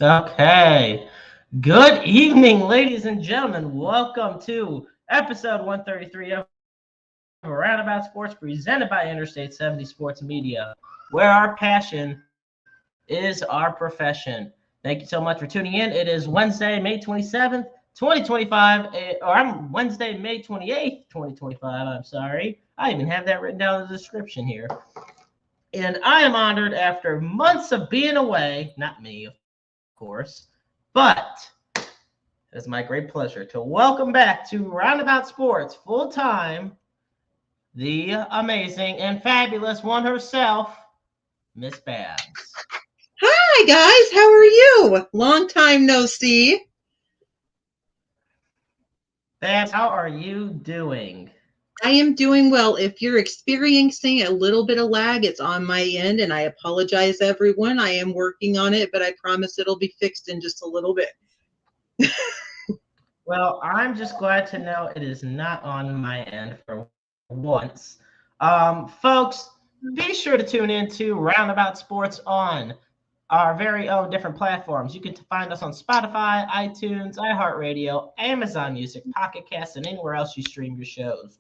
Okay. Good evening, ladies and gentlemen. Welcome to episode 133 of Roundabout Sports, presented by Interstate 70 Sports Media, where our passion is our profession. Thank you so much for tuning in. It is Wednesday, May 27th, 2025, Wednesday, May 28th, 2025. I'm sorry. I even have that written down in the description here. And I am honored after months of being away, not me, of course, but it's my great pleasure to welcome back to Roundabout Sports full time the amazing and fabulous one herself, Miss Babs. Hi guys, how are you? Long time no see. Babs, how are you doing? I am doing well. If you're experiencing a little bit of lag, it's on my end, and I apologize, everyone. I am working on it, but I promise it'll be fixed in just a little bit. Well, I'm just glad to know it is not on my end for once. Folks, be sure to tune in to Roundabout Sports on our very own different platforms. You can find us on Spotify, iTunes, iHeartRadio, Amazon Music, Pocket Cast, and anywhere else you stream your shows.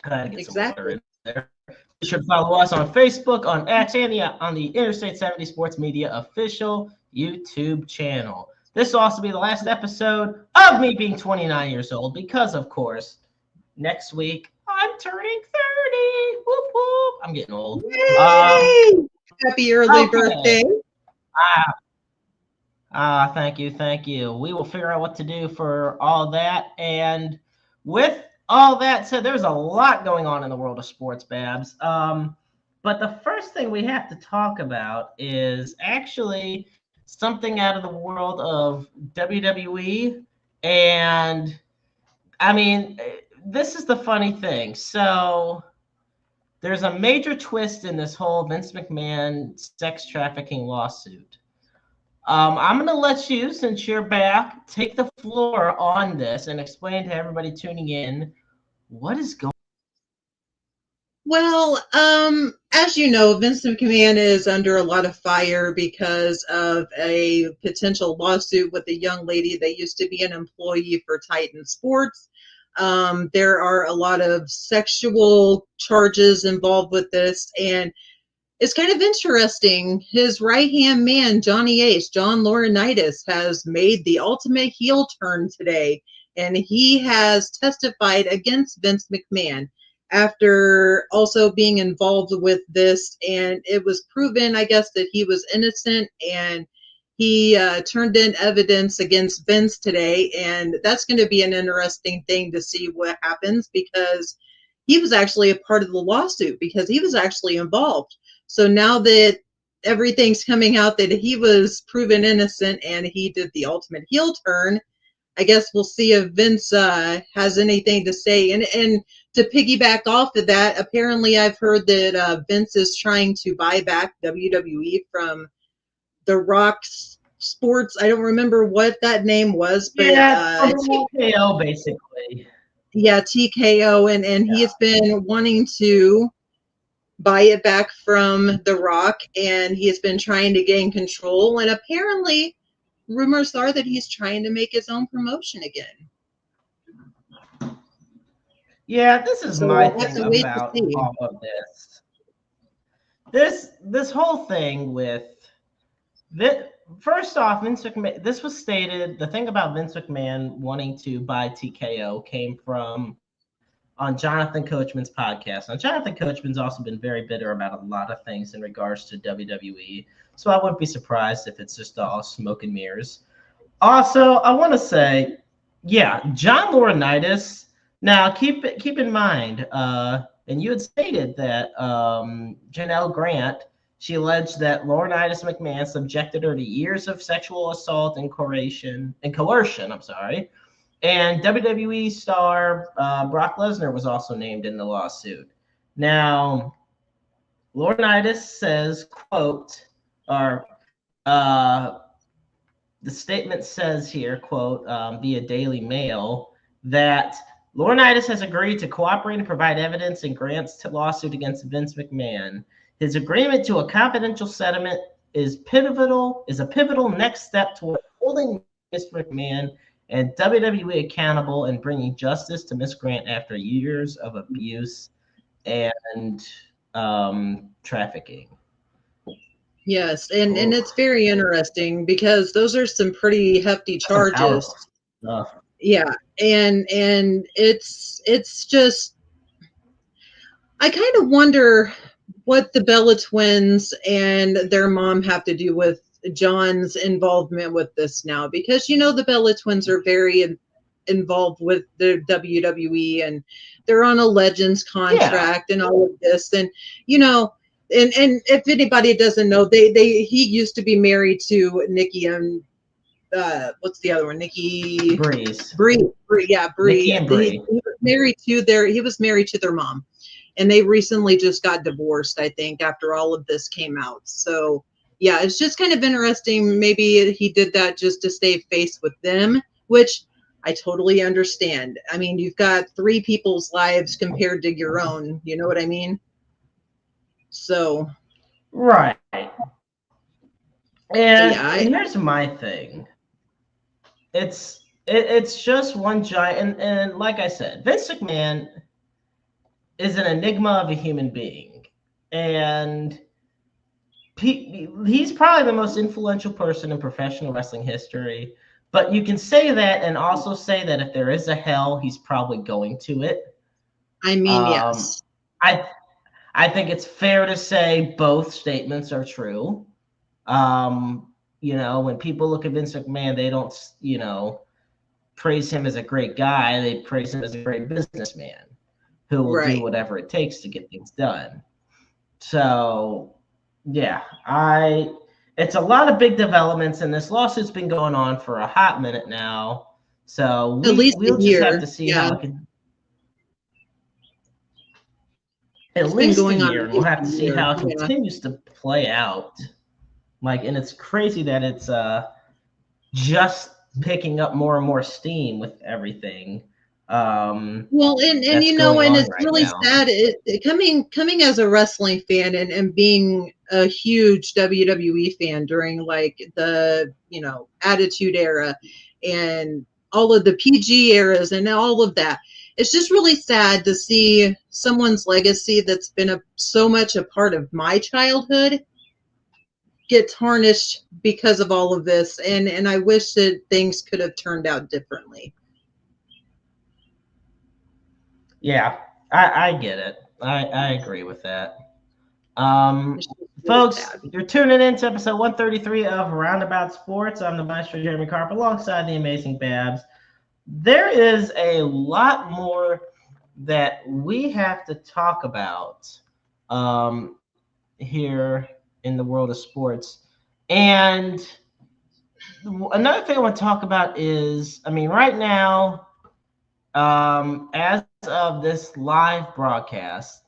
Get some water in there. Be sure to follow us on Facebook, on X, and on the Interstate 70 Sports Media official YouTube channel. This will also be the last episode of me being 29 years old because, of course, next week I'm turning 30. Whoop, whoop. I'm getting old. Yay! Happy early birthday. Thank you. We will figure out what to do for all that. And with all that said, there's a lot going on in the world of sports, Babs. But the first thing we have to talk about is actually something out of the world of WWE. And I mean, this is the funny thing. So there's a major twist in this whole Vince McMahon sex trafficking lawsuit. I'm going to let you, since you're back, take the floor on this and explain to everybody tuning in what is going on. Well, as you know, Vince McMahon is under a lot of fire because of a potential lawsuit with a young lady that used to be an employee for Titan Sports. There are a lot of sexual charges involved with this, and it's kind of interesting. His right-hand man, Johnny Ace, John Laurinaitis, has made the ultimate heel turn today, and he has testified against Vince McMahon after also being involved with this, and it was proven, I guess, that he was innocent, and he turned in evidence against Vince today, and that's going to be an interesting thing to see what happens, because he was actually a part of the lawsuit, because he was actually involved. So now that everything's coming out that he was proven innocent and he did the ultimate heel turn, I guess we'll see if Vince has anything to say. And to piggyback off of that, apparently I've heard that Vince is trying to buy back WWE from the Rock's Sports. I don't remember what that name was, but TKO basically. Yeah, TKO, and he has been wanting to buy it back from The Rock, and he has been trying to gain control, and apparently rumors are that he's trying to make his own promotion again. Yeah, this is my thing about all of this. This whole thing with first off, Vince McMahon, this was stated, the thing about Vince McMahon wanting to buy TKO came from on Jonathan Coachman's podcast. Now, Jonathan Coachman's also been very bitter about a lot of things in regards to WWE, so I wouldn't be surprised if it's just all smoke and mirrors. Also, I want to say, yeah, John Laurinaitis. Now, keep in mind, and you had stated that Janelle Grant, she alleged that Laurinaitis McMahon subjected her to years of sexual assault and coercion. And WWE star Brock Lesnar was also named in the lawsuit. Now, Laurinaitis says, quote, or the statement says here, quote, via Daily Mail, that Laurinaitis has agreed to cooperate and provide evidence in Grant's lawsuit against Vince McMahon. His agreement to a confidential settlement is a pivotal next step toward holding Vince McMahon and WWE accountable and bringing justice to Miss Grant after years of abuse and trafficking. Yes, and it's very interesting because those are some pretty hefty charges. Yeah, and it's just, I kind of wonder what the Bella twins and their mom have to do with John's involvement with this now, because the Bella twins are very involved with the WWE, and they're on a Legends contract and all of this, and and if anybody doesn't know, he used to be married to Nikki and what's the other one? Nikki Bree. Yeah, Bree. Nikki and Bree. He was married to their mom, and they recently just got divorced, I think, after all of this came out. So yeah, it's just kind of interesting. Maybe he did that just to stay face with them, which I totally understand. I mean, you've got 3 people's lives compared to your own. You know what I mean? So. Right. And here's my thing. It's just one giant, and like I said, Vince McMahon is an enigma of a human being, and he's probably the most influential person in professional wrestling history. But you can say that and also say that if there is a hell, he's probably going to it. I mean, yes. I think it's fair to say both statements are true. When people look at Vince McMahon, they don't, praise him as a great guy. They praise him as a great businessman who will do whatever it takes to get things done. So, yeah, it's a lot of big developments, and this lawsuit's been going on for a hot minute now. So we'll just have to see how it can. At least a year, and we'll have to see how it continues to play out. And it's crazy that it's just picking up more and more steam with everything. And it's really sad. Coming as a wrestling fan and being a huge WWE fan during the Attitude Era and all of the PG eras and all of that. It's just really sad to see someone's legacy that's been so much a part of my childhood get tarnished because of all of this, and I wish that things could have turned out differently. Yeah, I get it. I agree with that. Folks, you're tuning in to episode 133 of Roundabout Sports. I'm the Maestro Jeremy Carp alongside the amazing Babs. There is a lot more that we have to talk about here in the world of sports. And another thing I want to talk about is, right now, as of this live broadcast,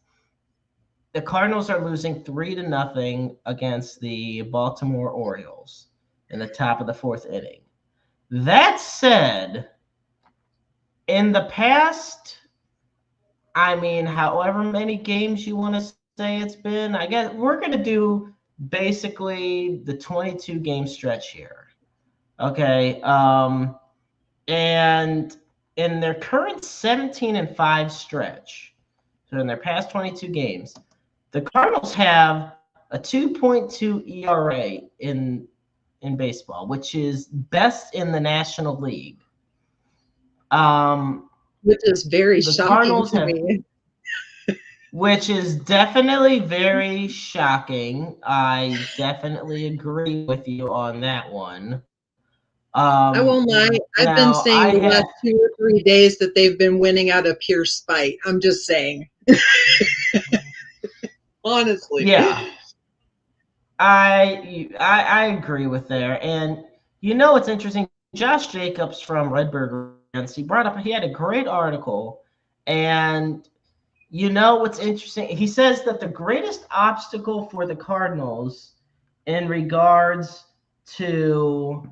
the Cardinals are losing 3-0 against the Baltimore Orioles in the top of the 4th inning. That said, in the past, however many games you want to say it's been, I guess we're going to do basically the 22-game stretch here. Okay. And in their current 17-5 stretch, so in their past 22 games, the Cardinals have a 2.2 ERA in baseball, which is best in the National League. Which is very shocking to me. Which is definitely very shocking. I definitely agree with you on that one. I won't lie. I've been saying the last 2 or 3 days that they've been winning out of pure spite. I'm just saying. Honestly. Yeah. I agree with there. And what's interesting? Josh Jacobs from Redbird, he had a great article, and what's interesting? He says that the greatest obstacle for the Cardinals in regards to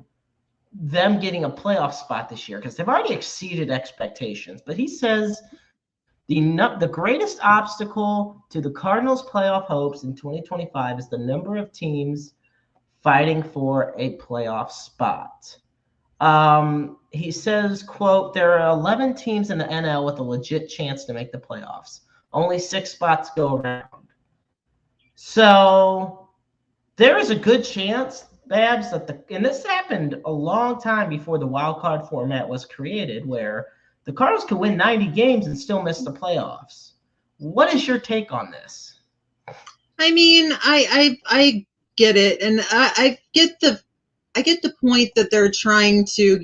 them getting a playoff spot this year, because they've already exceeded expectations, but he says the greatest obstacle to the Cardinals' playoff hopes in 2025 is the number of teams fighting for a playoff spot. He says, quote, there are 11 teams in the NL with a legit chance to make the playoffs. Only 6 spots go around. So there is a good chance, Babs, and this happened a long time before the wild card format was created, where the Cardinals could win 90 games and still miss the playoffs. What is your take on this? I mean, I get it, and I get the point that they're trying to,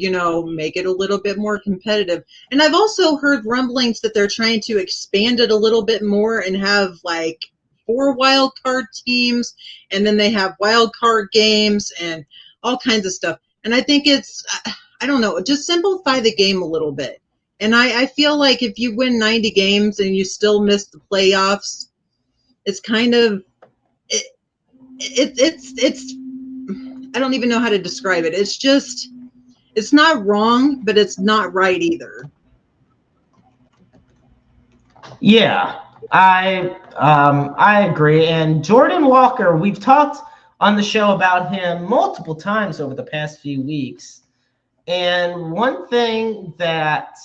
make it a little bit more competitive. And I've also heard rumblings that they're trying to expand it a little bit more and have like 4 wild card teams, and then they have wild card games and all kinds of stuff. And I think I don't know, just simplify the game a little bit. And I feel like if you win 90 games and you still miss the playoffs, it's kind of it's I don't even know how to describe it. It's not wrong, but it's not right either. Yeah, I agree. And Jordan Walker, we've talked on the show about him multiple times over the past few weeks. And one thing that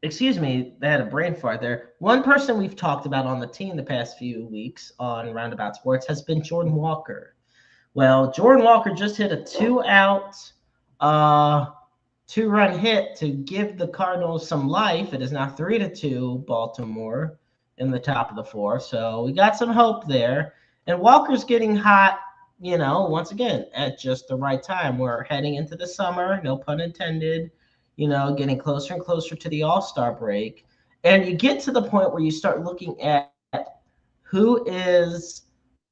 excuse me, they had a brain fart there. One person we've talked about on the team the past few weeks on Roundabout Sports has been Jordan Walker. Well, Jordan Walker just hit a 2-out, 2-run hit to give the Cardinals some life. It is now 3-2 Baltimore in the top of the 4th. So we got some hope there. And Walker's getting hot, once again, at just the right time. We're heading into the summer, no pun intended. Getting closer and closer to the All-Star break. And you get to the point where you start looking at who are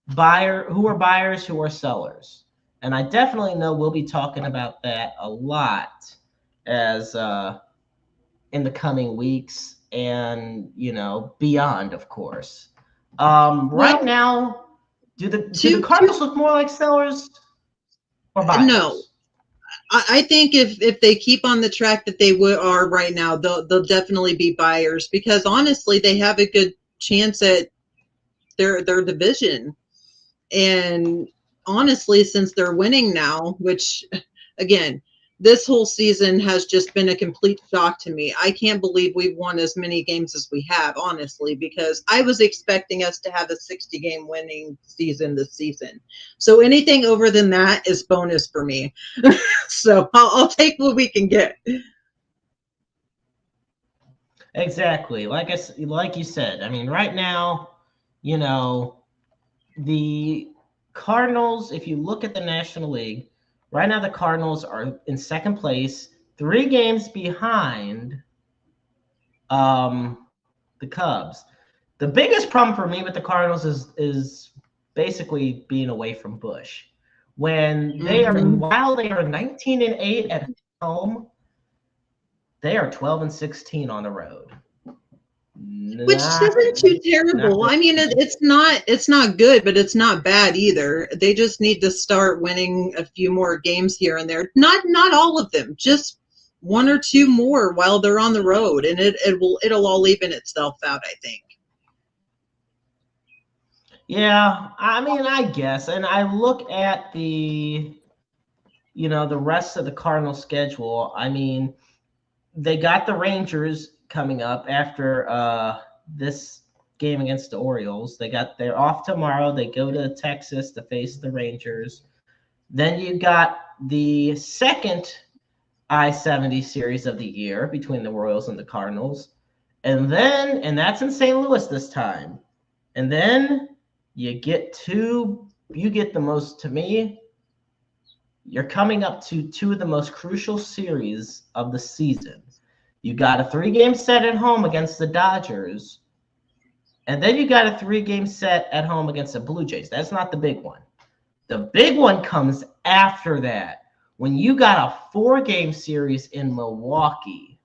buyers, who are sellers. And I definitely know we'll be talking about that a lot as in the coming weeks and, beyond, of course. Right now, do the Cardinals look more like sellers or buyers? No. I think if they keep on the track that they are right now, they'll definitely be buyers, because honestly, they have a good chance at their division. And honestly, since they're winning now, which again, this whole season has just been a complete shock to me. I can't believe we've won as many games as we have, honestly, because I was expecting us to have a 60-game winning season this season. So anything over than that is bonus for me. So I'll take what we can get. Exactly. Like you said, I mean, right now, the Cardinals, if you look at the National League, right now the Cardinals are in second place, 3 games behind the Cubs. The biggest problem for me with the Cardinals is basically being away from Busch. When they while they are 19-8 at home, they are 12-16 on the road. Which isn't too terrible. I mean, it's not good, but it's not bad either. They just need to start winning a few more games here and there. Not all of them, just 1 or 2 more while they're on the road, and it'll all even itself out, I think. Yeah, I mean, I guess. And I look at the rest of the Cardinals schedule. I mean, they got the Rangers coming up after this game against the Orioles. They're off tomorrow. They go to Texas to face the Rangers. Then you got the second I-70 series of the year between the Royals and the Cardinals. And that's in St. Louis this time. And then you get the most, to me, you're coming up to 2 of the most crucial series of the season. You got a 3-game set at home against the Dodgers, and then you got a 3-game set at home against the Blue Jays. That's not the big one. The big one comes after that, when you got a 4-game series in Milwaukee.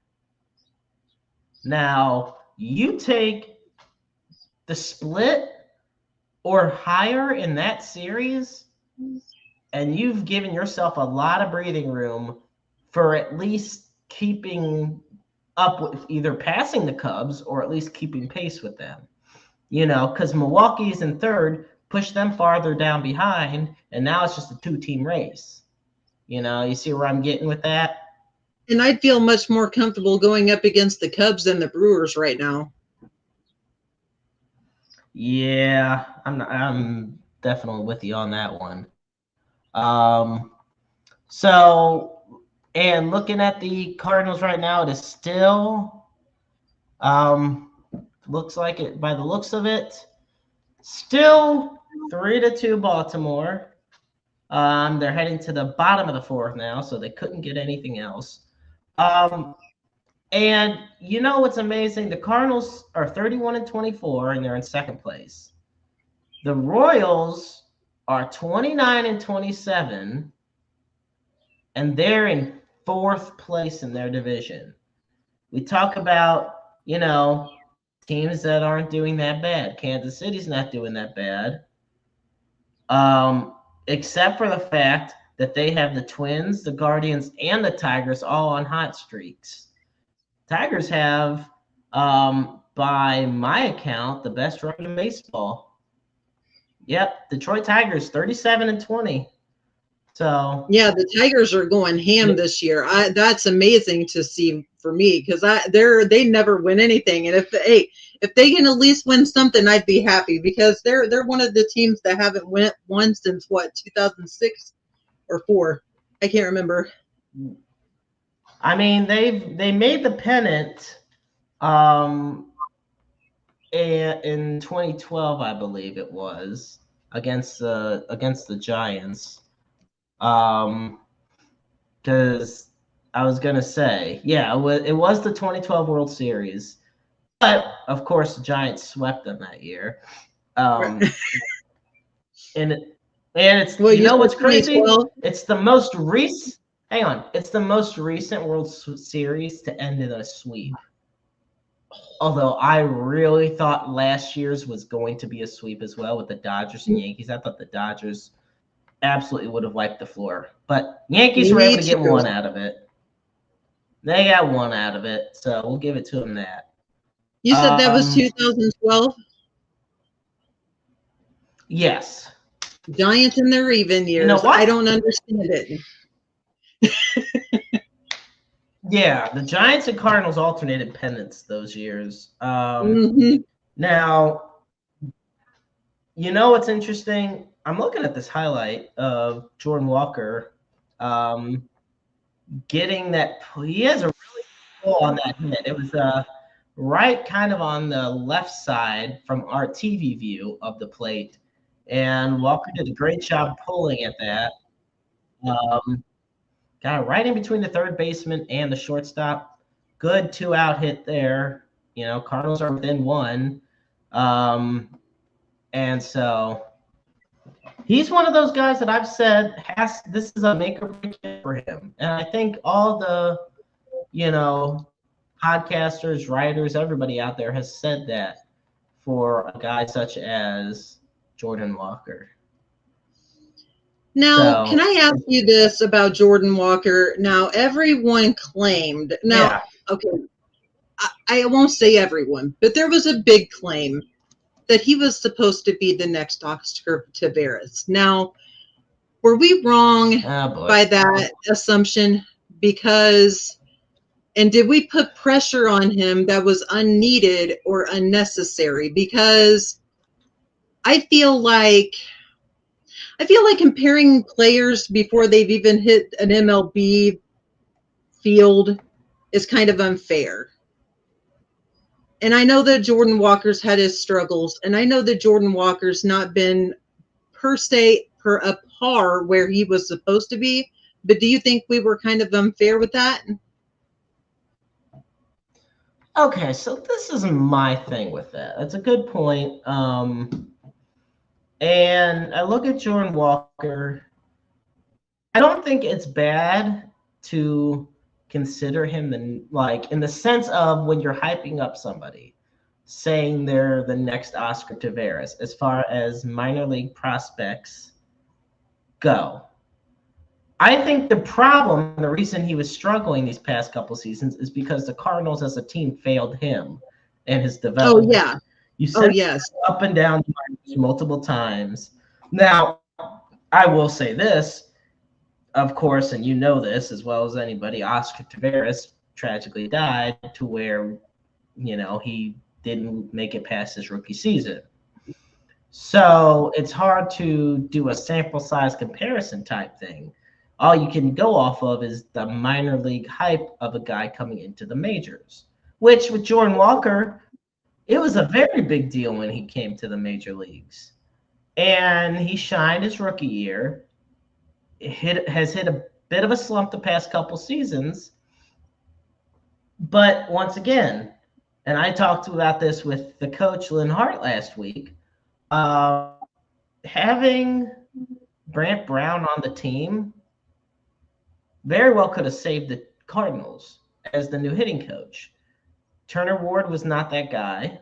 Now, you take the split or higher in that series, and you've given yourself a lot of breathing room for at least keeping up with either passing the Cubs or at least keeping pace with them. Because Milwaukee's in 3rd, push them farther down behind, and now it's just a 2-team race. You see where I'm getting with that? And I'd feel much more comfortable going up against the Cubs than the Brewers right now. Yeah, I'm definitely with you on that one. So, and looking at the Cardinals right now, it is still, looks like it, by the looks of it, still 3-2 Baltimore. They're heading to the bottom of the 4th now, so they couldn't get anything else. And you know what's amazing? The Cardinals are 31-24, and they're in 2nd place. The Royals are 29-27, and they're in 4th place in their division. We talk about, teams that aren't doing that bad. Kansas City's not doing that bad. Except for the fact that they have the Twins, the Guardians, and the Tigers all on hot streaks. Tigers have, by my account, the best record in baseball. Yep, Detroit Tigers, 37-20. So yeah, the Tigers are going ham this year. That's amazing to see for me because they never win anything, and if they can at least win something, I'd be happy because they're one of the teams that haven't won since 2006 or 4. I can't remember. I mean, they made the pennant in 2012, I believe it was, against the Giants. Because I was gonna say, yeah, it was the 2012 World Series, but of course the Giants swept them that year. And it's what's crazy? It's the most recent. Hang on, it's the most recent World Series to end in a sweep. Although I really thought last year's was going to be a sweep as well with the Dodgers and Yankees. I thought the Dodgers absolutely would have wiped the floor. But Yankees were able to get one out of it. They got one out of it, so we'll give it to them that. You said that was 2012? Yes. Giants in their even years. You know what? I don't understand it. Yeah, the Giants and Cardinals alternated pennants those years. Now, what's interesting? I'm looking at this highlight of Jordan Walker getting that. He has a really good goal on that hit. It was right kind of on the left side from our TV view of the plate. And Walker did a great job pulling at that. Got it right in between the third baseman and the shortstop. Good 2-out hit there. Cardinals are within 1. And so he's one of those guys that I've said this is a make or break for him. And I think all the, podcasters, writers, everybody out there has said that for a guy such as Jordan Walker. Now, can I ask you this about Jordan Walker? Now, everyone claimed. Now, okay, I won't say everyone, but there was a big claim that he was supposed to be the next Oscar Taveras. Now, were we wrong by that assumption? And did we put pressure on him that was unneeded or unnecessary? Because I feel like comparing players before they've even hit an MLB field is kind of unfair. And I know that Jordan Walker's had his struggles, and I know that Jordan Walker's not been per a par where he was supposed to be, but do you think we were kind of unfair with that? Okay, so this is my thing with that. That's a good point. And I look at Jordan Walker. I don't think it's bad to consider him in the sense of when you're hyping up somebody, saying they're the next Oscar Taveras as far as minor league prospects go. I think the problem, the reason he was struggling these past couple seasons is because the Cardinals as a team failed him and his development. Oh, yeah. You Oh, sent yes. up and down the minors multiple times. Now, I will say this, of course, and you know this as well as anybody, Oscar Taveras tragically died to where, he didn't make it past his rookie season. So it's hard to do a sample size comparison type thing. All you can go off of is the minor league hype of a guy coming into the majors, which with Jordan Walker, it was a very big deal when he came to the major leagues. And he shined his rookie year. Has hit a bit of a slump the past couple seasons. But once again, and I talked about this with the coach Lynn Hart last week, having Brant Brown on the team very well could have saved the Cardinals as the new hitting coach. Turner Ward was not that guy.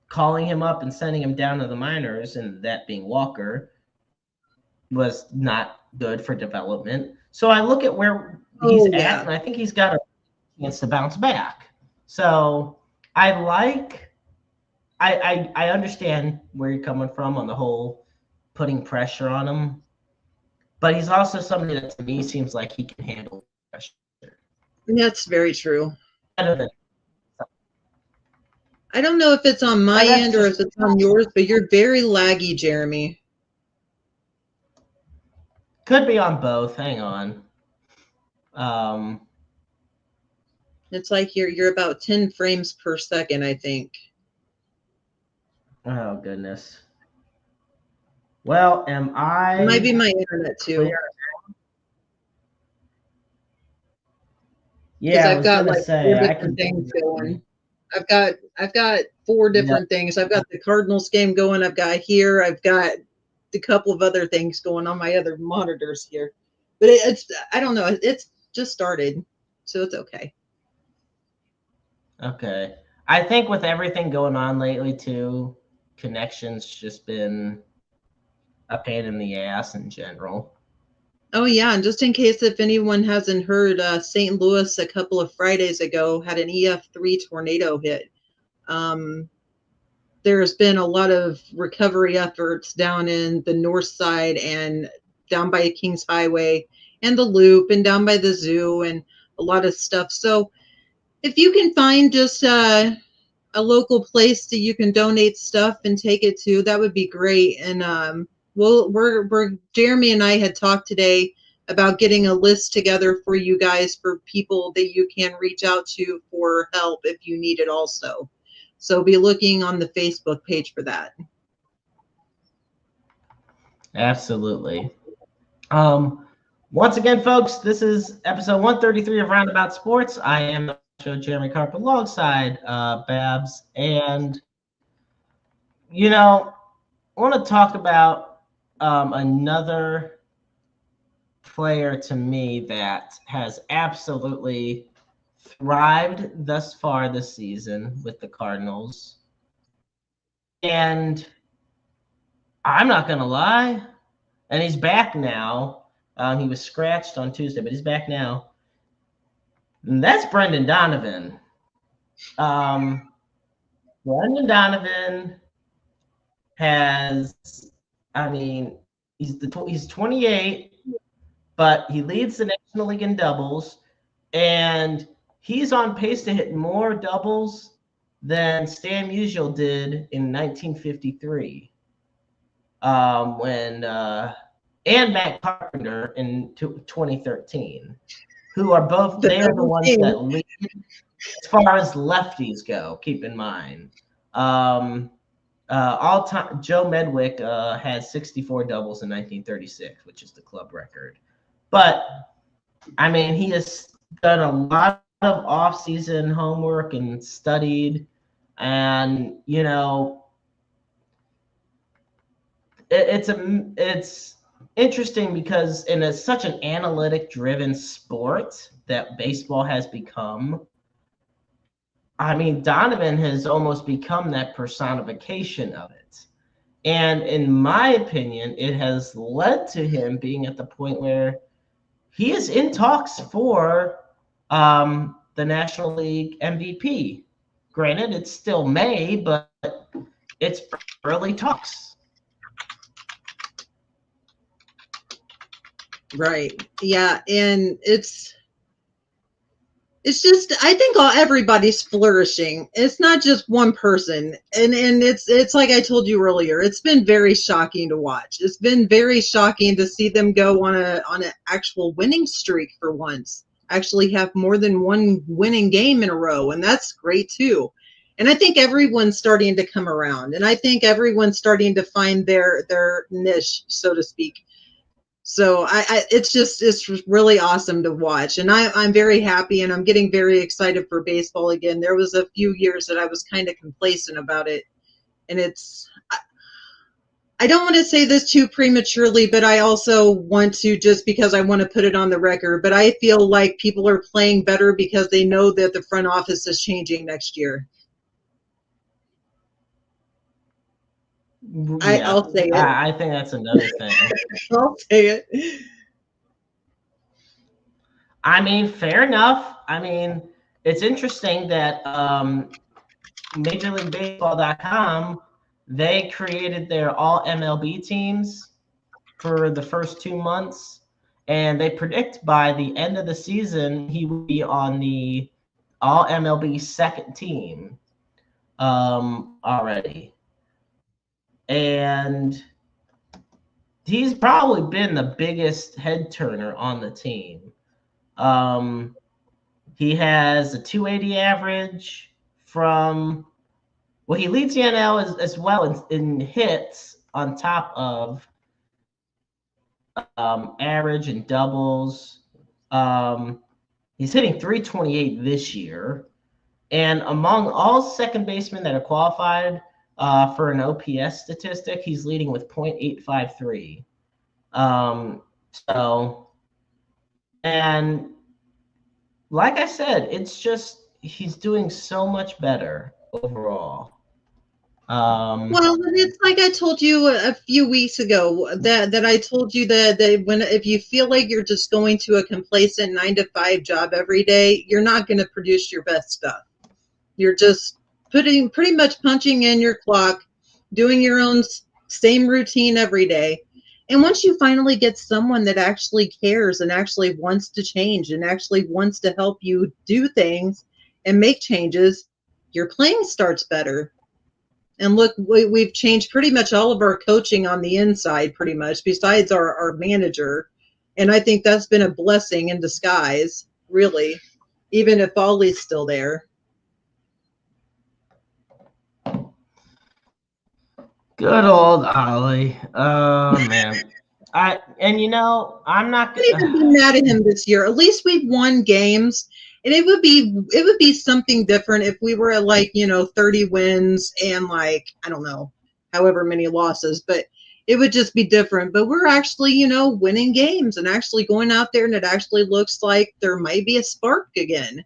Calling him up and sending him down to the minors, and that being Walker, was not good for development. So I look at where he's at, and I think he's got a chance to bounce back. So I understand where you're coming from on the whole putting pressure on him, but he's also somebody that to me seems like he can handle pressure. That's very true. Better than I don't know if it's on my end or if it's on yours, but you're very laggy, Jeremy. Could be on both. Hang on. It's like you're about 10 frames per second, I think. Oh goodness. Well, am I? It might be my internet too. Clear? Yeah, I've got like 4 different things going. I've got 4 different things. I've got the Cardinals game going. I've got a couple of other things going on my other monitors here. But it's I don't know. It's just started, so it's okay. Okay. I think with everything going on lately too, connections just been a pain in the ass in general. Oh yeah, and just in case if anyone hasn't heard, St. Louis a couple of Fridays ago had an EF3 tornado hit. There's been a lot of recovery efforts down in the north side and down by Kings Highway and the Loop and down by the zoo and a lot of stuff. So if you can find just a local place that you can donate stuff and take it to, that would be great. And we're Jeremy and I had talked today about getting a list together for you guys for people that you can reach out to for help if you need it also. So be looking on the Facebook page for that. Absolutely. Once again, folks, this is episode 133 of Roundabout Sports. I am Jeremy Carper alongside Babs. And, I want to talk about another player to me that has absolutely thrived thus far this season with the Cardinals. And I'm not going to lie, and he's back now. He was scratched on Tuesday, but he's back now. And that's Brendan Donovan. Brendan Donovan he's 28, but he leads the National League in doubles, and he's on pace to hit more doubles than Stan Musial did in 1953. And Matt Carpenter in 2013, who are both they are the ones that lead as far as lefties go. Keep in mind, all time Joe Medwick had 64 doubles in 1936, which is the club record. But he has done a lot of off-season homework and studied, and it's interesting because in such an analytic-driven sport that baseball has become, Donovan has almost become that personification of it. And in my opinion, it has led to him being at the point where he is in talks for the National League MVP. Granted, it's still May, but it's early talks. Right. Yeah, and it's just, I think everybody's flourishing. It's not just one person, and it's like I told you earlier. It's been very shocking to watch. It's been very shocking to see them go on an actual winning streak for once. Actually, have more than one winning game in a row, and that's great too. And I think everyone's starting to come around, and I think everyone's starting to find their niche, so to speak. So it's really awesome to watch, and I'm very happy, and I'm getting very excited for baseball again. There was a few years that I was kind of complacent about it, and I don't want to say this too prematurely, but I also want to, just because I want to put it on the record, but I feel like people are playing better because they know that the front office is changing next year. Yeah, I'll say it. I think that's another thing. I'll say it. I mean, fair enough. I mean, it's interesting that MajorLeagueBaseball.com, they created their all MLB teams for the first 2 months, and they predict by the end of the season he will be on the all MLB second team already. And he's probably been the biggest head turner on the team. He has a 280 average from, well, he leads the NL as well in hits on top of average and doubles. He's hitting 328 this year. And among all second basemen that are qualified for an OPS statistic, he's leading with .853. And like I said, it's just he's doing so much better overall. Well, it's like I told you a few weeks ago that I told you that if you feel like you're just going to a complacent 9 to 5 job every day, you're not going to produce your best stuff. You're just pretty much punching in your clock, doing your own same routine every day. And once you finally get someone that actually cares and actually wants to change and actually wants to help you do things and make changes, your playing starts better. And look, we've changed pretty much all of our coaching on the inside, pretty much, besides our manager. And I think that's been a blessing in disguise, really, even if Ollie's still there. Good old Ollie. Oh, man. I'm not I wouldn't even be mad at him this year. At least we've won games. And it would be something different if we were at 30 wins and I don't know, however many losses, but it would just be different. But we're actually, winning games and actually going out there, and it actually looks like there might be a spark again.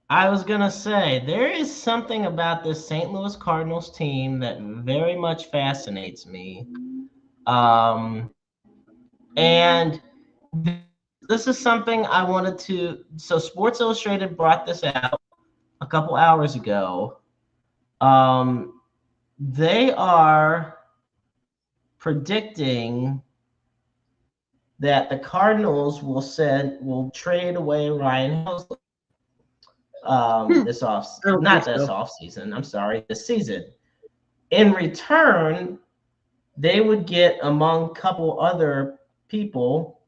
I was going to say, there is something about this St. Louis Cardinals team that very much fascinates me. And this is something I wanted to. So Sports Illustrated brought this out a couple hours ago. They are predicting that the Cardinals will trade away Ryan Helsley this offseason. I'm sorry, this season. In return, they would get, among a couple other people,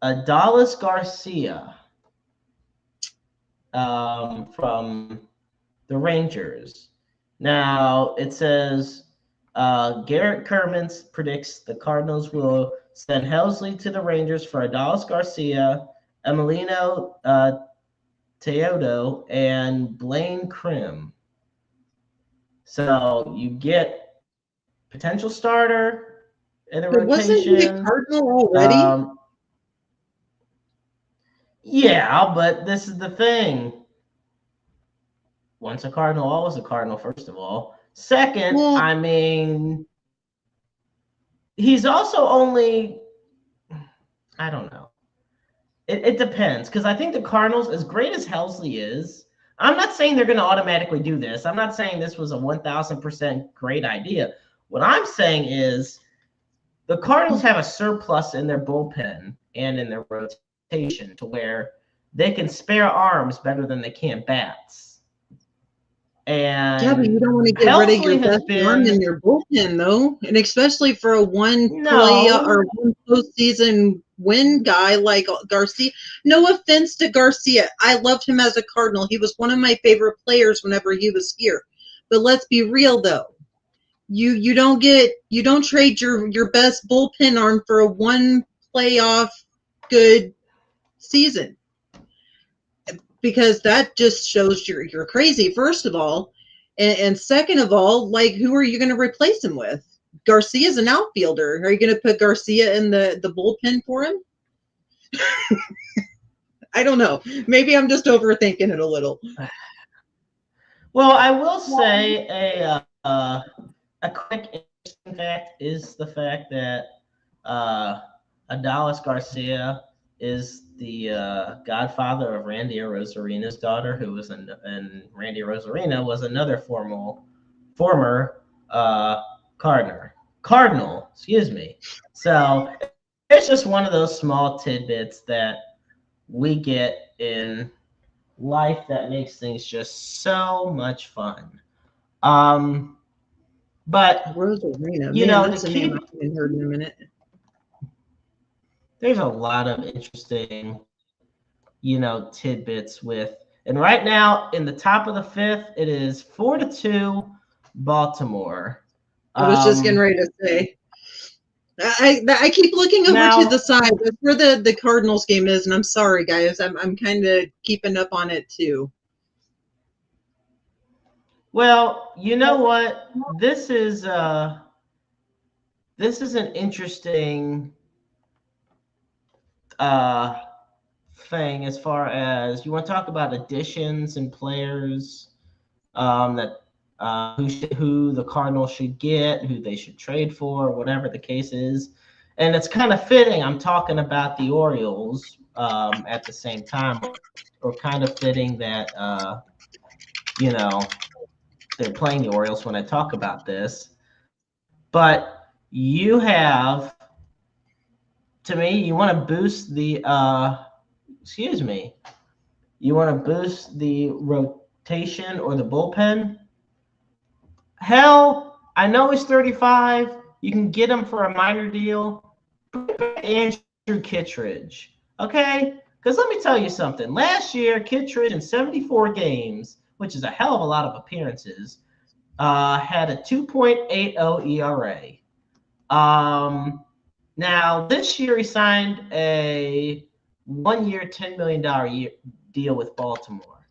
Adalis Garcia from the Rangers. Now, it says Garrett Kermans predicts the Cardinals will send Helsley to the Rangers for Adalis Garcia, Emiliano Teodo, and Blaine Krim. So you get potential starter in the rotation. Wasn't he a Cardinal already? Yeah, but this is the thing. Once a Cardinal, always a Cardinal, first of all. Second, I mean, he's also only, I don't know. It depends, because I think the Cardinals, as great as Helsley is, I'm not saying they're going to automatically do this. I'm not saying this was a 1,000% great idea. What I'm saying is the Cardinals have a surplus in their bullpen and in their rotation to where they can spare arms better than they can bats. And yeah, but you don't want to get rid of your best arm in your bullpen, though, and especially for a one postseason win guy like Garcia. No offense to Garcia, I loved him as a Cardinal. He was one of my favorite players whenever he was here. But let's be real, though. You don't trade your best bullpen arm for a one playoff good season, because that just shows you're crazy, first of all, and second of all, like, who are you going to replace him with? Garcia's an outfielder. Are you going to put Garcia in the bullpen for him? I don't know. Maybe I'm just overthinking it a little. Well, I will say a quick interesting fact is the fact that Adolis Garcia is the godfather of Randy Arozareno's daughter, who was and Randy Arozareno was another former Cardinal. Excuse me. So it's just one of those small tidbits that we get in life that makes things just so much fun. But Rosarena, you know, that's a name I haven't heard in a minute. There's a lot of interesting, tidbits with, and right now in the top of the fifth, it is 4-2 Baltimore. I was just getting ready to say. I keep looking over to the side. That's where the Cardinals game is, and I'm sorry, guys. I'm kind of keeping up on it too. Well, you know what? This is an interesting thing as far as you want to talk about additions and players that who the Cardinals should get, who they should trade for, whatever the case is. And it's kind of fitting. I'm talking about the Orioles at the same time, or kind of fitting that, they're playing the Orioles when I talk about this. But you have, to me, you want to boost the, you want to boost the rotation or the bullpen. Hell, I know he's 35. You can get him for a minor deal. Andrew Kittredge, okay? Because let me tell you something. Last year, Kittredge in 74 games, which is a hell of a lot of appearances, had a 2.80 ERA. Now, this year he signed a 1-year, $10 million deal with Baltimore.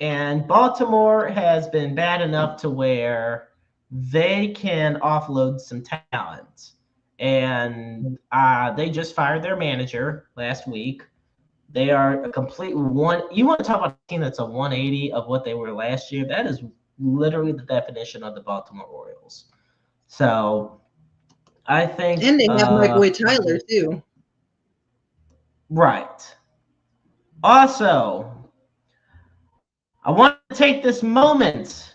And Baltimore has been bad enough to where they can offload some talent. And they just fired their manager last week. They are a complete one. You want to talk about a team that's a 180 of what they were last year? That is literally the definition of the Baltimore Orioles. So I think. And they have my boy Tyler, too. Right. Also, I want to take this moment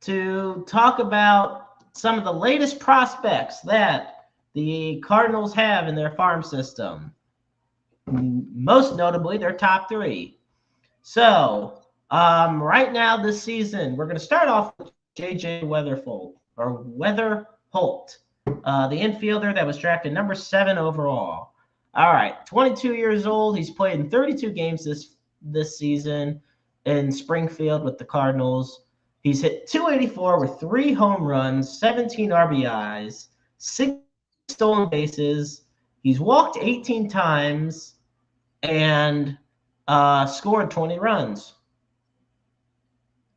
to talk about some of the latest prospects that the Cardinals have in their farm system. Most notably, their top three. So, right now this season, we're going to start off with J.J. Weatherholt, the infielder that was drafted number 7 overall. All right, 22 years old. He's played in 32 games this season in Springfield with the Cardinals. He's hit .284 with 3 home runs, 17 RBIs, 6 stolen bases. He's walked 18 times and scored 20 runs.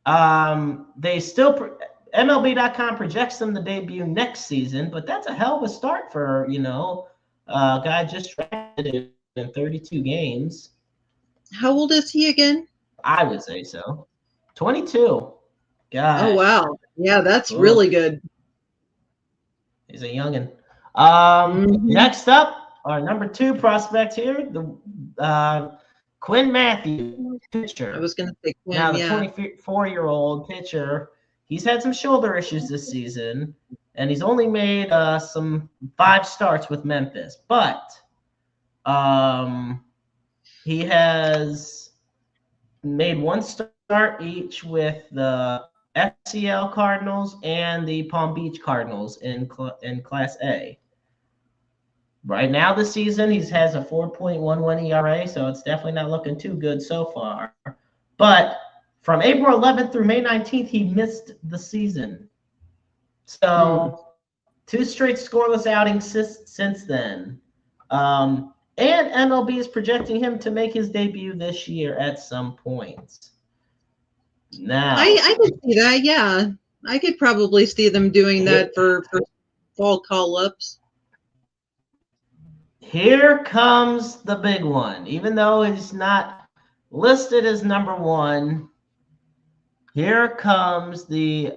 They still MLB.com projects them to debut next season, but that's a hell of a start for a guy just drafted in 32 games. How old is he again? I would say so. 22. Gosh. Oh, wow. Yeah, that's really good. He's a youngin'. Next up, our number 2 prospect here, the Quinn Matthews, I pitcher. was going to say Quinn, Now, the yeah. 24-year-old pitcher, he's had some shoulder issues this season, and he's only made some 5 starts with Memphis. But he has made 1 start each with the FCL Cardinals and the Palm Beach Cardinals in Class A. Right now this season, he has a 4.11 ERA, so it's definitely not looking too good so far. But from April 11th through May 19th, he missed the season. So 2 straight scoreless outings since then. And MLB is projecting him to make his debut this year at some point. Now, I could see that, yeah. I could probably see them doing that for fall call-ups. Here comes the big one. Even though he's not listed as number 1, here comes the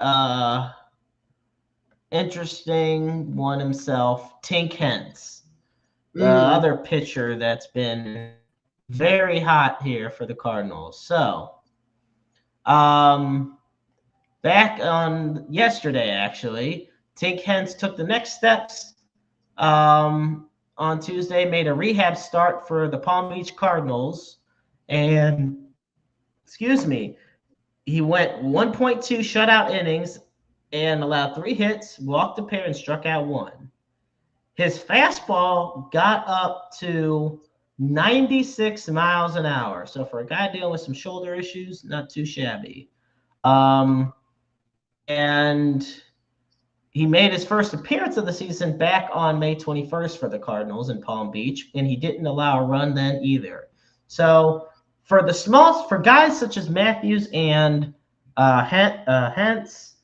interesting one himself, Tink Hence, the other pitcher that's been very hot here for the Cardinals. So, back on yesterday, actually, Tink Hence took the next steps on Tuesday, made a rehab start for the Palm Beach Cardinals, and, he went 1.2 shutout innings and allowed 3 hits, walked a pair, and struck out 1. His fastball got up to 96 miles an hour. So for a guy dealing with some shoulder issues, not too shabby. And he made his first appearance of the season back on May 21st for the Cardinals in Palm Beach, and he didn't allow a run then either. So for guys such as Matthews and Hence,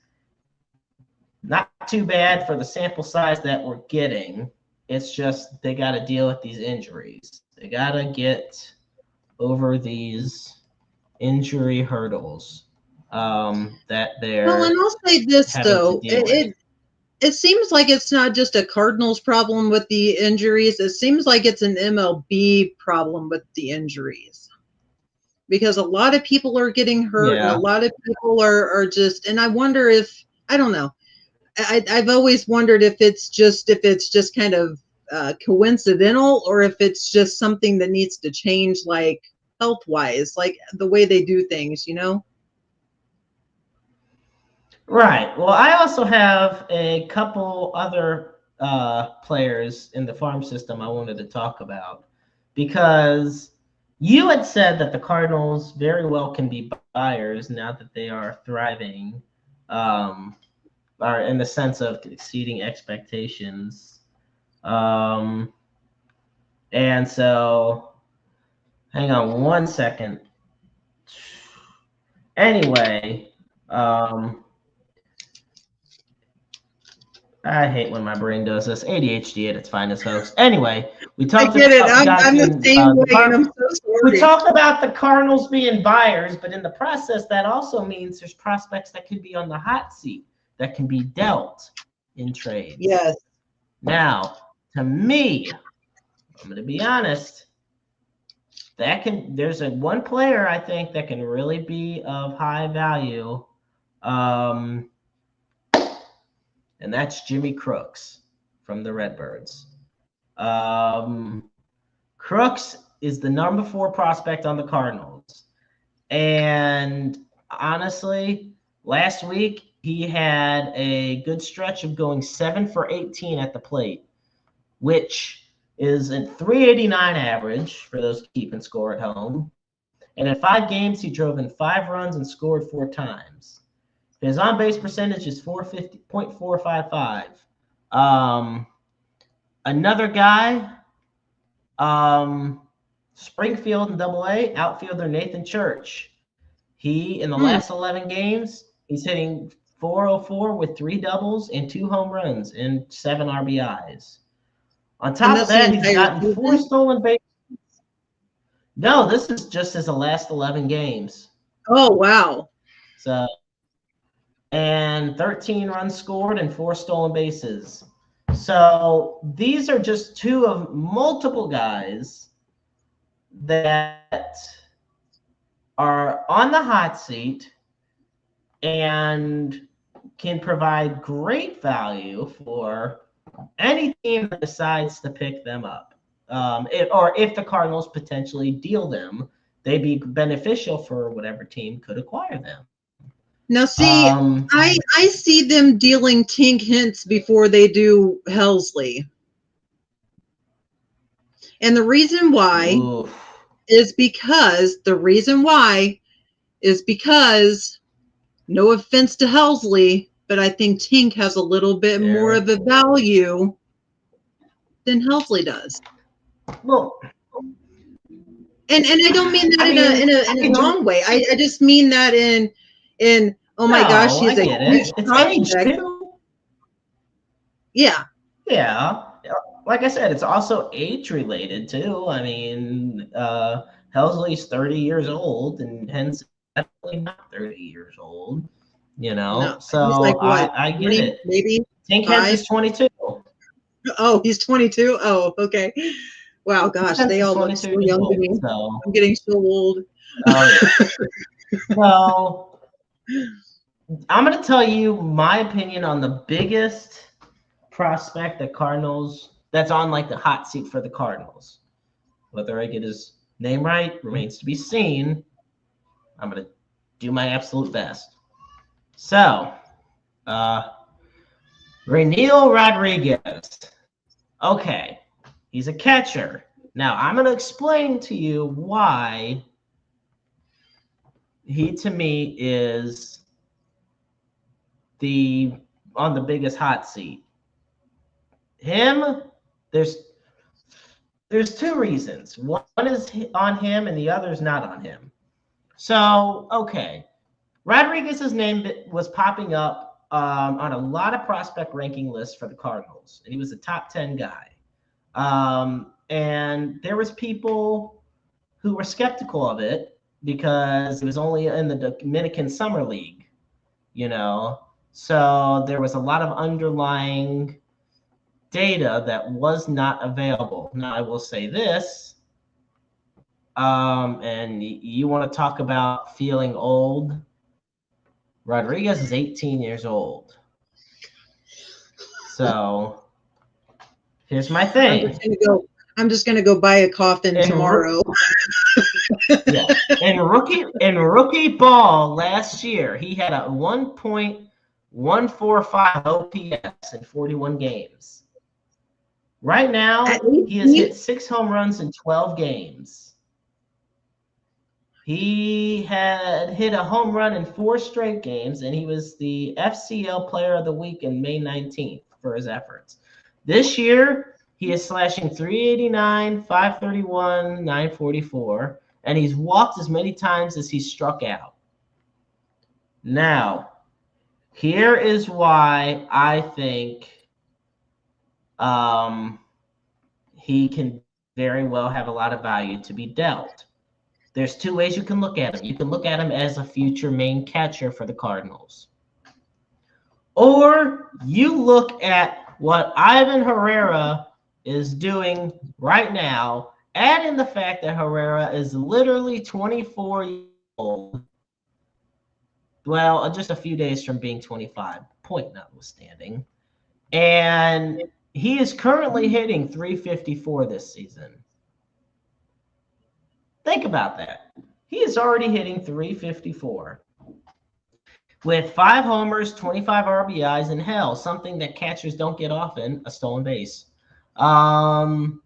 not too bad for the sample size that we're getting. It's just they got to deal with these injuries. They got to get over these injury hurdles that they're. Well, and I'll say this though, it seems like it's not just a Cardinals problem with the injuries. It seems like it's an MLB problem with the injuries. Because a lot of people are getting hurt, and a lot of people are just, and I wonder if, I don't know. I've always wondered if it's just kind of coincidental, or if it's just something that needs to change, like health-wise, like the way they do things, Right. Well, I also have a couple other players in the farm system I wanted to talk about, because you had said that the Cardinals very well can be buyers now that they are thriving, are in the sense of exceeding expectations. And so, hang on one second. Anyway, I hate when my brain does this. ADHD at its finest, folks. Anyway, we talked about I'm the same way, and I'm so sorry. We talked about the Cardinals being buyers, but in the process, that also means there's prospects that could be on the hot seat that can be dealt in trades. Yes. Now, to me, I'm going to be honest, there's one player I think that can really be of high value, and that's Jimmy Crooks from the Redbirds. Crooks is the number 4 prospect on the Cardinals. And honestly, last week he had a good stretch of going 7 for 18 at the plate, which is a 389 average for those keeping score at home. And in 5 games, he drove in 5 runs and scored 4 times. His on-base percentage is 450.455. Another guy, Springfield in Double-A, outfielder Nathan Church. He, in the last 11 games, he's hitting .404 with 3 doubles and 2 home runs and 7 RBIs. On top of that, he's gotten 4 stolen bases. No, this is just his last 11 games. Oh, wow. So, and 13 runs scored and 4 stolen bases. So these are just 2 of multiple guys that are on the hot seat and can provide great value for any team that decides to pick them up. If the Cardinals potentially deal them, they'd be beneficial for whatever team could acquire them. Now, see, I see them dealing Tink Hints before they do Helsley. And the reason why is because, no offense to Helsley, but I think Tink has a little bit more of a value than Helsley does. Well, and I don't mean that in a wrong way. I just mean that in oh my gosh, he's a huge prospect. Yeah. Yeah. Like I said, it's also age related too. I mean, Helsley's 30 years old, and hence definitely not 30 years old. You know, no, so like, what, I get it. Maybe Tink Hens is 22. Oh, he's 22. Oh, okay. Wow, gosh, they all look so young to me. So. I'm getting so old. Oh yeah. So I'm going to tell you my opinion on the biggest prospect the Cardinals that's on like the hot seat for the Cardinals. Whether I get his name right remains to be seen. I'm going to do my absolute best. So, Reniel Rodriguez. Okay, he's a catcher. Now, I'm going to explain to you why he, to me, is on the biggest hot seat. Him, there's two reasons. One is on him and the other is not on him. So, okay. Rodriguez's name was popping up on a lot of prospect ranking lists for the Cardinals, and he was a top 10 guy. And there was people who were skeptical of it because he was only in the Dominican Summer League, you know. So there was a lot of underlying data that was not available. Now, I will say this, and you want to talk about feeling old. Rodriguez is 18 years old. So here's my thing. I'm just gonna go buy a coffin tomorrow. Yeah. In rookie ball last year, he had a 1.145 OPS in 41 games. Right now, he has hit 6 home runs in 12 games. He had hit a home run in 4 straight games, and he was the FCL Player of the Week in May 19th for his efforts. This year, he is slashing 389, 531, 944, and he's walked as many times as he's struck out. Now, here is why I think he can very well have a lot of value to be dealt. There's 2 ways you can look at him. You can look at him as a future main catcher for the Cardinals. Or you look at what Ivan Herrera is doing right now, add in the fact that Herrera is literally 24 years old. Well, just a few days from being 25, point notwithstanding. And he is currently hitting 354 this season. Think about that. He is already hitting 354 with 5 homers, 25 RBIs, and hell, something that catchers don't get often, a stolen base. And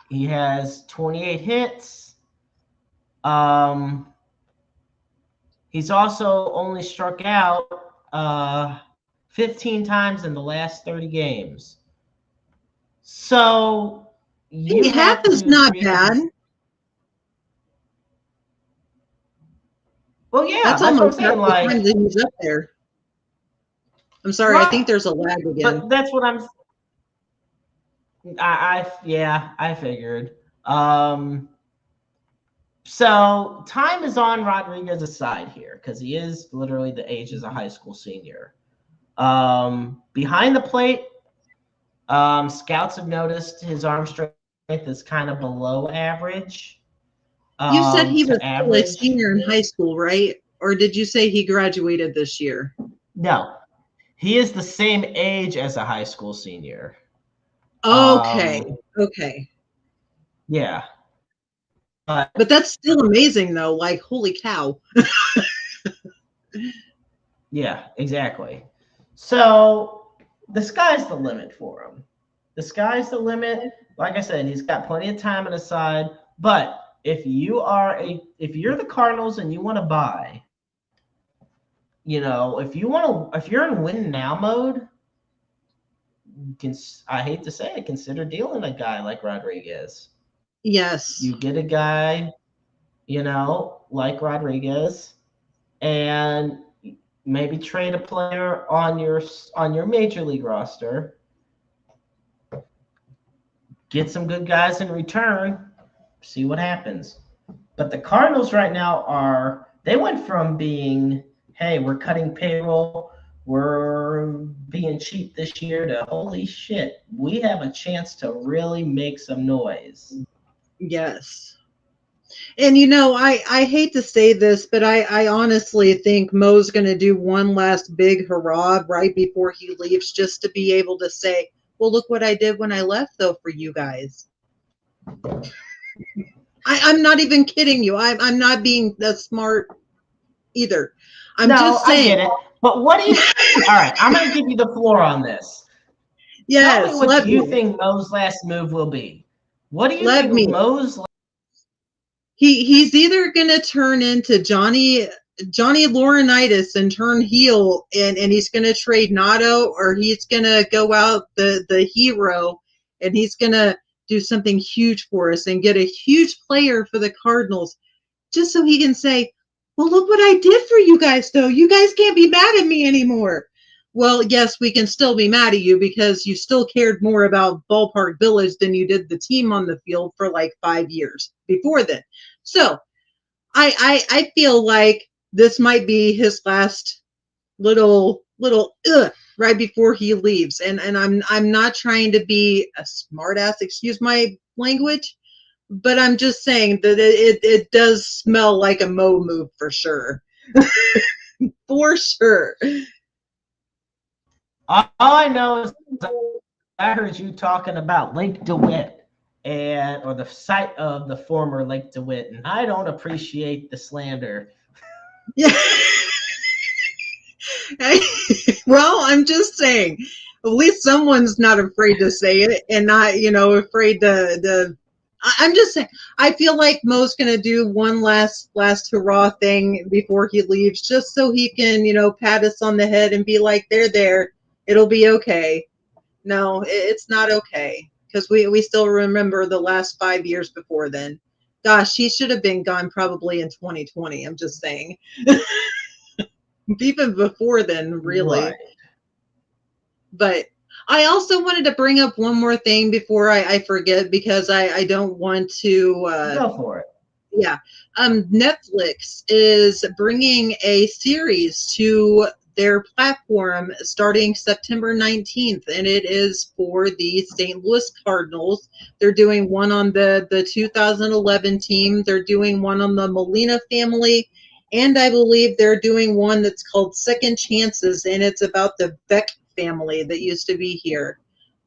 he has 28 hits. He's also only struck out 15 times in the last 30 games. So half is not bad. Well, yeah, that's almost what I'm saying. Like, he's up there. I'm sorry, right. I think there's a lag again. But that's what I'm. I figured. So time is on Rodriguez's side here because he is literally the age as a high school senior. Behind the plate, scouts have noticed his arm strength That's kind of below average You said he was to still a average. senior in high school, right? Or did you say he graduated this year? No, he is the same age as a high school senior. Okay. Okay. Yeah. But that's still amazing, though. Like, holy cow. Yeah, exactly. So the sky's the limit for him. The sky's the limit. Like I said, he's got plenty of time on his side. But if you're the Cardinals and you want to buy, if you're in win now mode, I hate to say it, consider dealing a guy like Rodriguez. Yes. You get a guy, like Rodriguez, and maybe trade a player on your major league roster. Get some good guys in return. See what happens. But the Cardinals right now they went from being, hey, we're cutting payroll, we're being cheap this year, to holy shit, we have a chance to really make some noise. Yes. And I hate to say this, but I honestly think Mo's going to do one last big hurrah right before he leaves, just to be able to say, well, look what I did when I left, though, for you guys. I'm not even kidding you. I'm not being that smart either. I'm just saying. I get it. But what do you all right, I'm going to give you the floor on this. Tell me Yes, what you think Mo's last move will be. What do you let think me. Mo's He's either gonna turn into Johnny Laurinaitis and turn heel, and he's gonna trade Nato, or he's gonna go out the hero, and he's gonna do something huge for us and get a huge player for the Cardinals, just so he can say, well, look what I did for you guys, though. You guys can't be mad at me anymore. Well, yes, we can still be mad at you because you still cared more about Ballpark Village than you did the team on the field for like 5 years before then. So I feel like this might be his last little right before he leaves. And I'm not trying to be a smartass, excuse my language, but I'm just saying that it does smell like a Mo move for sure. For sure. All I know is I heard you talking about Lake DeWitt or the site of the former Lake DeWitt, and I don't appreciate the slander. Yeah. Well, I'm just saying, at least someone's not afraid to say it and not, afraid to. I'm just saying, I feel like Mo's going to do one last hurrah thing before he leaves, just so he can, pat us on the head and be like, there. It'll be okay. No, it's not okay, because we still remember the last 5 years before then. Gosh, he should have been gone probably in 2020. I'm just saying. Even before then, really. Right. But I also wanted to bring up one more thing before I forget, because I don't want to. Go for it. Yeah. Netflix is bringing a series to their platform starting September 19th, and it is for the St. Louis Cardinals. They're doing one on the 2011 team. They're doing one on the Molina family, and I believe they're doing one that's called Second Chances, and it's about the Beck family that used to be here.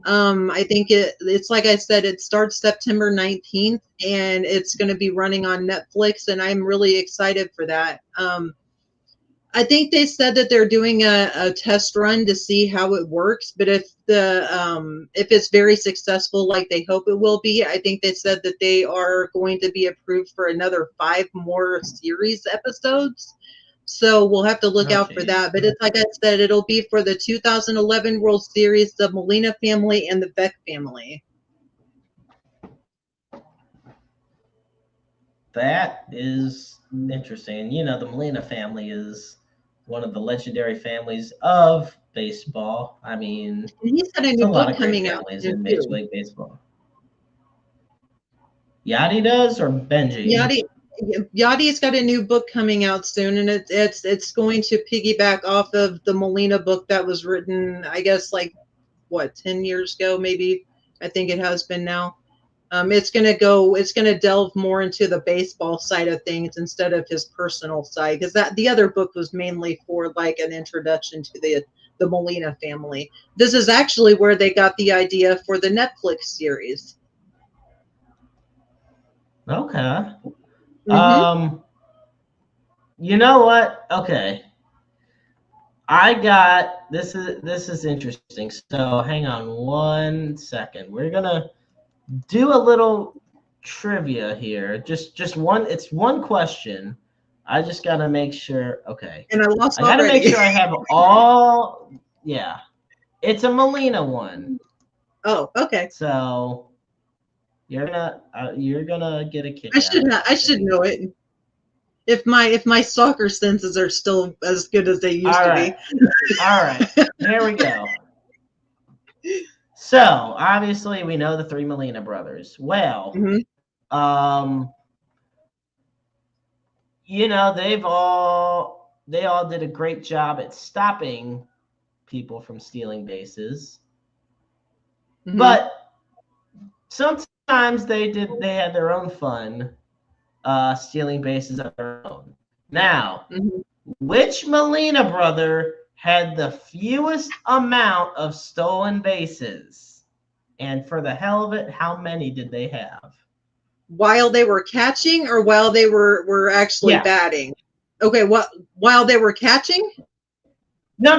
I think it's like I said, it starts September 19th, and it's going to be running on Netflix, and I'm really excited for that. I think they said that they're doing a test run to see how it works, but if it's very successful like they hope it will be, I think they said that they are going to be approved for another 5 more series episodes. So we'll have to look out for that. But it's like I said, it'll be for the 2011 World Series, the Molina family, and the Beck family. That is interesting. The Molina family is one of the legendary families of baseball. I mean, And he's got a new book coming out in Major League Baseball. Yachty does, or Benji? Yachty's got a new book coming out soon, and it's going to piggyback off of the Molina book that was written, I guess, 10 years ago, maybe. I think it has been now. It's gonna delve more into the baseball side of things instead of his personal side, because the other book was mainly for like an introduction to the Molina family. This is actually where they got the idea for the Netflix series. Okay. Mm-hmm. You know what? Okay. I got this is interesting. So hang on 1 second. We're gonna do a little trivia here. Just one. It's one question. I just gotta make sure. Okay. And I lost I gotta make already. sure I have all. Yeah. It's a Molina one. Oh, okay. So you're gonna get a kick out of it. I should know it. If my soccer senses are still as good as they used All to right. be. All right. Here we go. So obviously we know the three Molina brothers. Well, Mm-hmm. um, they all did a great job at stopping people from stealing bases, Mm-hmm. but sometimes they had their own fun stealing bases of their own. Now, Mm-hmm. which Molina brother had the fewest amount of stolen bases? And for the hell of it, how many did they have? While they were catching, or while they were actually batting? Okay, what, while they were catching? No.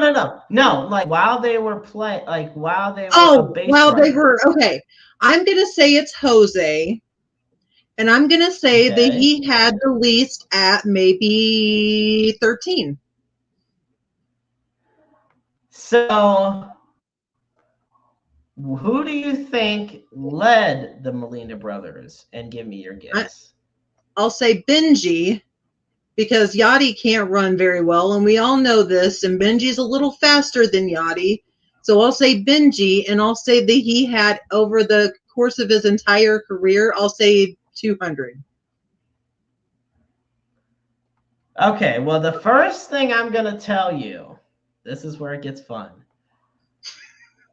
Like while they were playing, like while they were a Oh, base while they runner. were, okay. I'm gonna say it's Jose, and I'm gonna say that Okay. he had the least at maybe 13. So, who do you think led the Molina brothers? And give me your guess. I'll say Benji, because Yachty can't run very well, and we all know this, and Benji's a little faster than Yachty. So I'll say Benji, and I'll say that he had, over the course of his entire career, I'll say 200. Okay, well, the first thing I'm going to tell you, this is where it gets fun.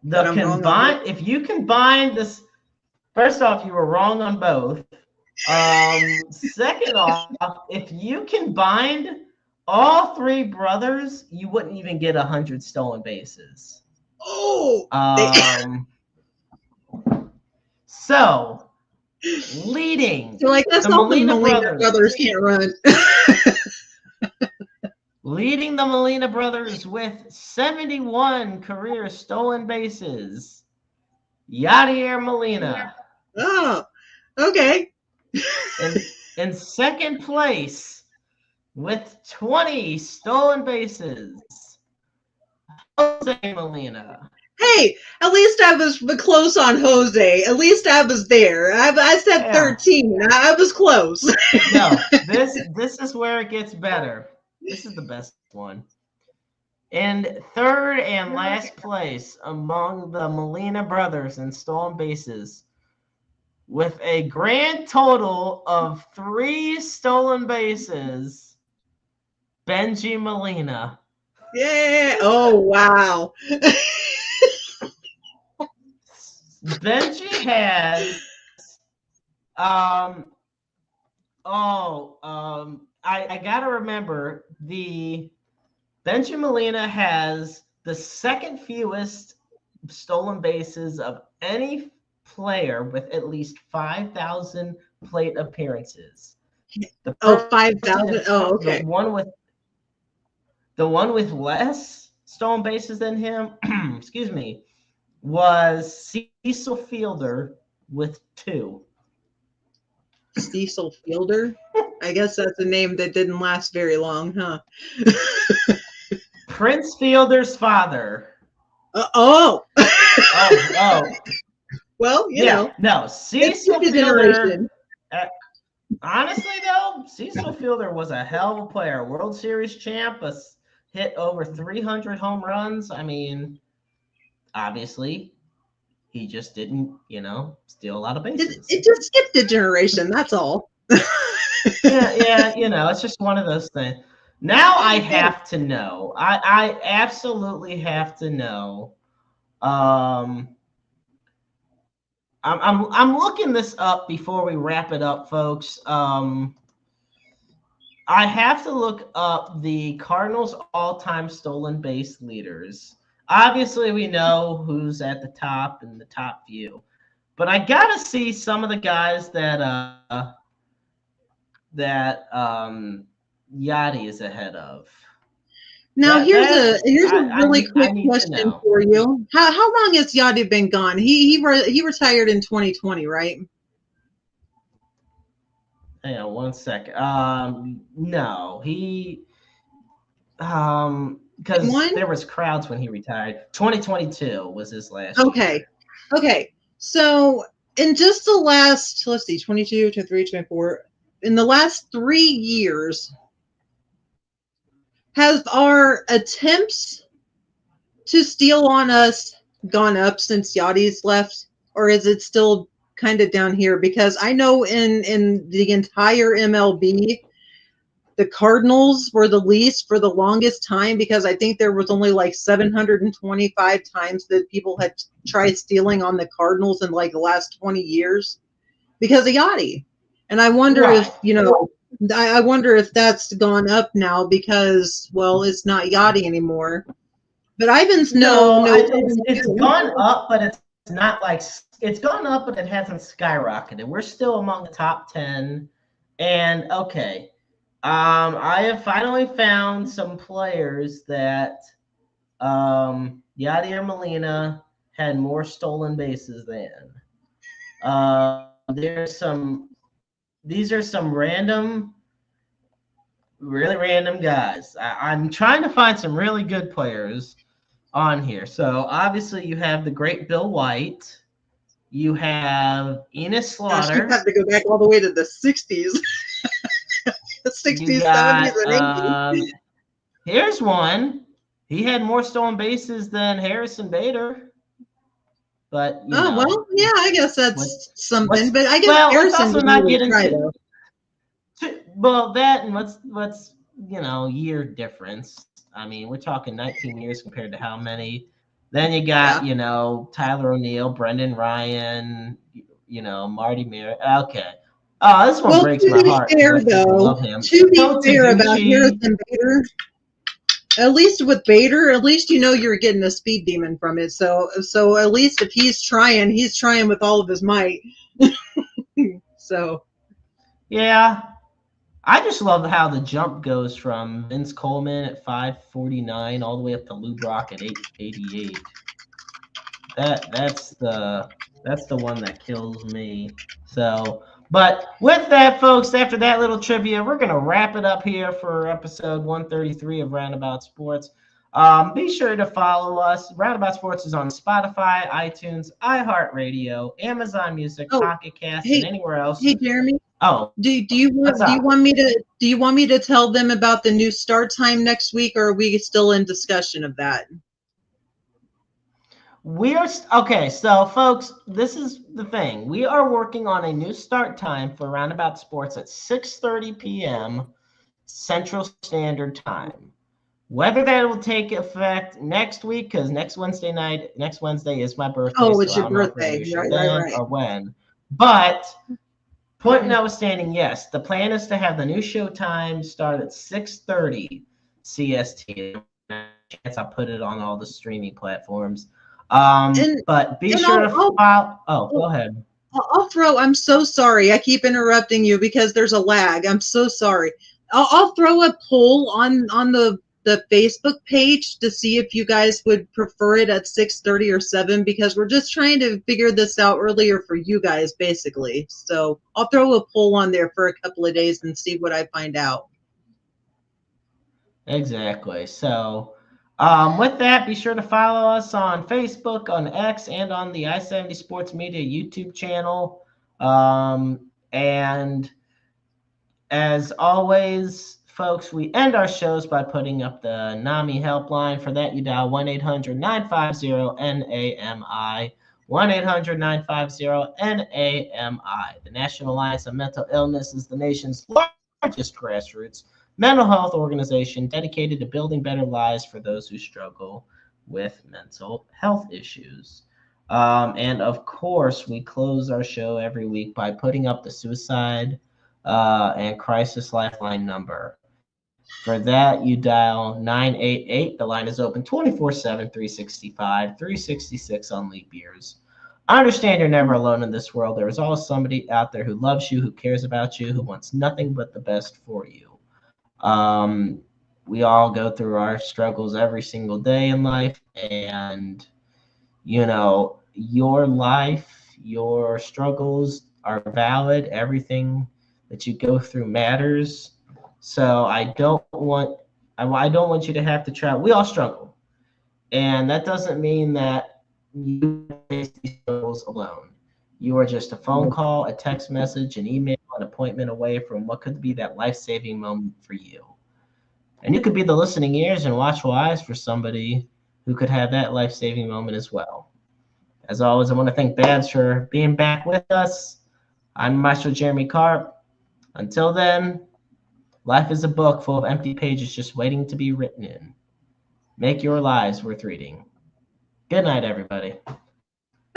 If you combine this, first off, you were wrong on both. Second off, if you combined all three brothers, you wouldn't even get 100 stolen bases. Oh! So, leading So I guess the all the Molina brothers can't run. Leading the Molina brothers with 71 career stolen bases, Yadier Molina. Oh, okay. In second place with 20 stolen bases, Jose Molina. Hey, at least I was close on Jose. At least I was there. I said 13. I was close. No, this is where it gets better. This is the best one. In third and last place among the Molina brothers in stolen bases, with a grand total of 3 stolen bases, Benji Molina. Yeah. Oh, wow. Benji has I gotta remember, the Benji Molina has the second fewest stolen bases of any player with at least 5,000 plate appearances. 5,000. Oh, okay. The one with less stolen bases than him, excuse me, was Cecil Fielder with 2. Cecil Fielder? I guess that's a name that didn't last very long, huh? Prince Fielder's father. Oh. Well, you know. No, Cecil Fielder. Honestly, though, Cecil Fielder was a hell of a player. World Series champ, hit over 300 home runs. I mean, obviously, he just didn't, steal a lot of bases. It just skipped a generation. That's all. yeah, it's just one of those things. Now I have to know. I absolutely have to know. I'm looking this up before we wrap it up, folks. I have to look up the Cardinals all-time stolen base leaders. Obviously, we know who's at the top in the top few, but I gotta see some of the guys that Yachty is ahead of. Now here's a really I quick need to question know. for you. How long has Yachty been gone? He retired in 2020, right? Hang on 1 second. No, because One? there was crowds when he retired. 2022 was his last year. Okay. So in just the last, let's see, 22, 23, 24, in the last 3 years, has our attempts to steal on us gone up since Yachty's left, or is it still kind of down here? Because I know in the entire MLB, the Cardinals were the least for the longest time, because I think there was only like 725 times that people had tried stealing on the Cardinals in like the last 20 years because of Yachty. And I wonder Right. I wonder if that's gone up now because, well, it's not Yachty anymore. But Ivan's it's gone up, but it's not like it's gone up, but it hasn't skyrocketed. We're still among the top 10. And okay, I have finally found some players that Yadier Molina had more stolen bases than. These are some really random guys. I'm trying to find some really good players on here. So obviously you have the great Bill White. You have Enos Gosh, you Slaughter. have to go back all the way to the 60s. The 60s, 70s, and 80s. Here's one. He had more stolen bases than Harrison Bader. But well, yeah, I guess that's something. But I guess let's also not get into that and what's year difference. I mean, we're talking 19 years compared to how many. Then you got Tyler O'Neill, Brendan Ryan, Marty Merritt. Okay. Oh, this one breaks my heart. Fair, though, love him. to be fair about Harrison Bader, at least with Bader, at least you're getting a speed demon from it. So at least if he's trying with all of his might. So. Yeah. I just love how the jump goes from Vince Coleman at 549 all the way up to Lou Brock at 888. That's the one that kills me. So, but with that, folks, after that little trivia, we're gonna wrap it up here for episode 133 of Roundabout Sports. Be sure to follow us. Roundabout Sports is on Spotify, iTunes, iHeartRadio, Amazon Music, Pocket Cast, and anywhere else. Hey, Jeremy. Oh, do you want me to tell them about the new start time next week, or are we still in discussion of that? Okay, so folks, this is the thing. We are working on a new start time for Roundabout Sports at 6:30 p.m. Central Standard Time. Whether that will take effect next week, because next Wednesday is my birthday. Oh, it's your birthday, right. Or when. But point notwithstanding, yes, the plan is to have the new show time start at 6:30 CST. I'll put it on all the streaming platforms. But be sure to follow. Oh, go ahead. I'm so sorry. I keep interrupting you because there's a lag. I'm so sorry. I'll throw a poll on the Facebook page to see if you guys would prefer it at 6:30 or 7, because we're just trying to figure this out earlier for you guys, basically. So I'll throw a poll on there for a couple of days and see what I find out. Exactly. So with that, be sure to follow us on Facebook, on X, and on the I-70 Sports Media YouTube channel. And as always, folks, we end our shows by putting up the NAMI helpline. For that, you dial 1-800-950-NAMI. 1-800-950-NAMI. The National Alliance of Mental Illness is the nation's largest grassroots mental health organization dedicated to building better lives for those who struggle with mental health issues. And of course, we close our show every week by putting up the suicide and crisis lifeline number. For that, you dial 988. The line is open 24/7, 365, 366 on leap years. I understand you're never alone in this world. There is always somebody out there who loves you, who cares about you, who wants nothing but the best for you. Um, we all go through our struggles every single day in life, and your life, your struggles are valid. Everything that you go through matters. So I don't want you to have to try. We all struggle, and that doesn't mean that you face these struggles alone. You are just a phone call, a text message, an email, an appointment away from what could be that life-saving moment for you. And you could be the listening ears and watchful eyes for somebody who could have that life-saving moment as well. As always, I want to thank Babs for being back with us. I'm Maestro Jeremy Carp. Until then, life is a book full of empty pages just waiting to be written in. Make your lives worth reading. Good night, everybody.